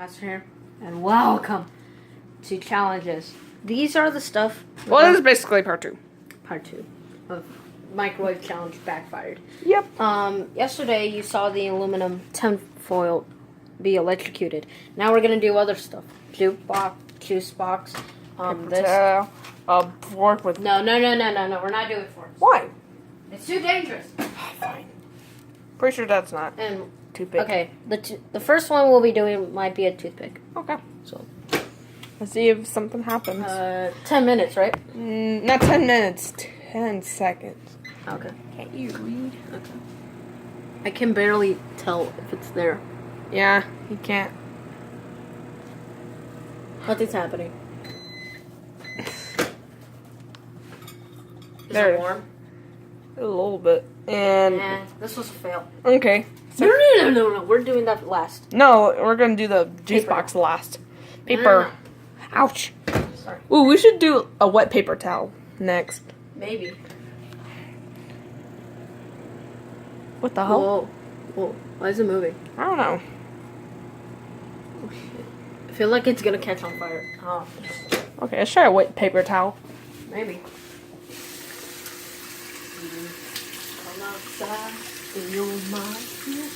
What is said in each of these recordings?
Here, and welcome to challenges. These are the stuff. Well, this is basically part 2. Part 2 of microwave challenge backfired. Yep. Yesterday you saw the aluminum tinfoil be electrocuted. Now we're gonna do other stuff. Juice box. This. Fork with. No. We're not doing forks. Why? It's too dangerous. Fine. Pretty sure that's not And too big. okay, the first one we'll be doing might be a toothpick. Okay. So Let's see if something happens. 10 minutes, right? Not 10 minutes. 10 seconds. Okay. Can't you read? Okay. I can barely tell if it's there. Yeah, you can't. Nothing's happening. Is There. it warm? A little bit. And Nah, this was a fail. okay. So, No. We're doing that last. no, we're gonna do the juice Paper. box last. Paper. Ouch. Sorry. Ooh, we should do a wet paper towel next. Maybe. What the hell? Whoa. Why is it moving? I don't know. Oh, shit. I feel like it's gonna catch on fire. Oh, Okay, let's try a wet paper towel. maybe. Come outside in your mind.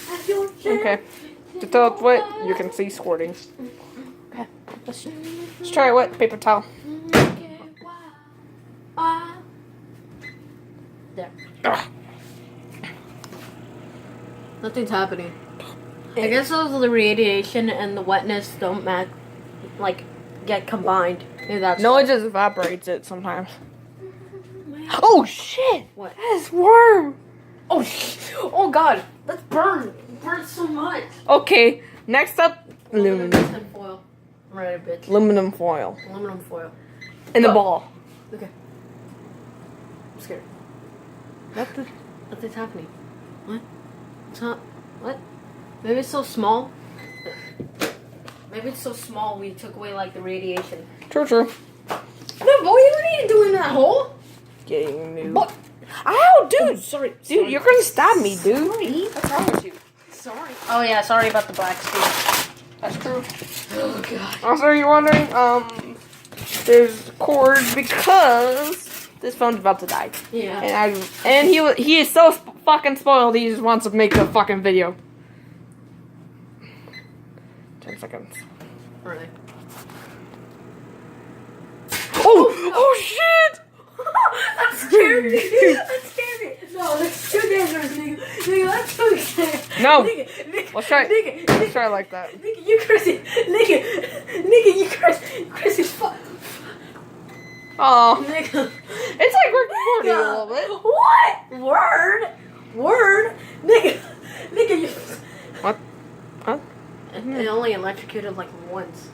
Have your Okay. To tell it's wet, you can see squirting. Okay. Let's try a wet paper towel. There. Ugh. Nothing's happening. I guess those the radiation and the wetness don't get combined. Maybe that's No, why. it just evaporates it sometimes. Oh shit! What? That's worm. Oh god, let's burn. Burn so much. Okay, next up, aluminum foil. Right, bitch. aluminum foil Aluminum foil. in the Oh. ball. Okay. I'm scared. Nothing's happening. What? It's not. What? Maybe it's so small. Maybe it's so small we took away like the radiation. True. No, boy, what are you doing in that hole? Getting new. What? Ow, dude! Oh, sorry. Dude, you're gonna stab me, dude. Sorry. What's wrong with you? Sorry. Oh yeah, sorry about the black screen. That's true. Oh god. Also, you're wondering, there's cord because this phone's about to die. Yeah. And he is so fucking spoiled. He just wants to make the fucking video. 10 seconds. Really? Oh shit! That scared me. That scared me. No, that's too dangerous, nigga. Nigga, that's too scary. No. Nigga, Let's try. Nigga, Let's try it like that. Nigga, you crazy. Nigga, you crazy as fuck. Oh, Nigga. it's like recording a little bit. What? Word? Nigga, you. What? Huh? It only electrocuted like once.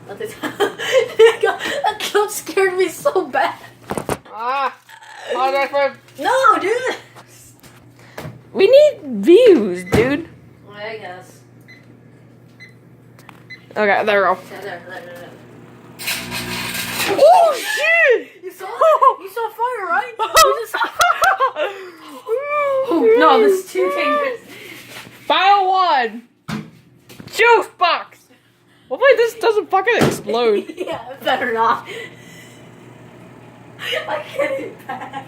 Nigga, that jump scared me so bad. Ah. Oh, that's right. No, dude. We need views, dude. Well, I guess. Okay, there we go. Yeah, there. Oh shit! You saw fire, right? You just saw fire. Oh, no, this is too dangerous. Final one. Juice box. Hopefully this doesn't fucking explode. Yeah, it better not. I get it back.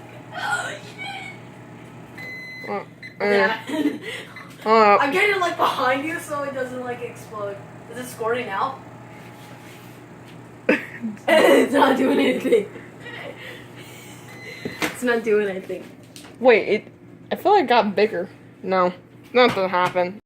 Oh, shit. Yeah. I'm getting it like behind you so it doesn't like explode. Is it squirting out? It's not doing anything. It's not doing anything. Wait, I feel like it got bigger. No, nothing happened.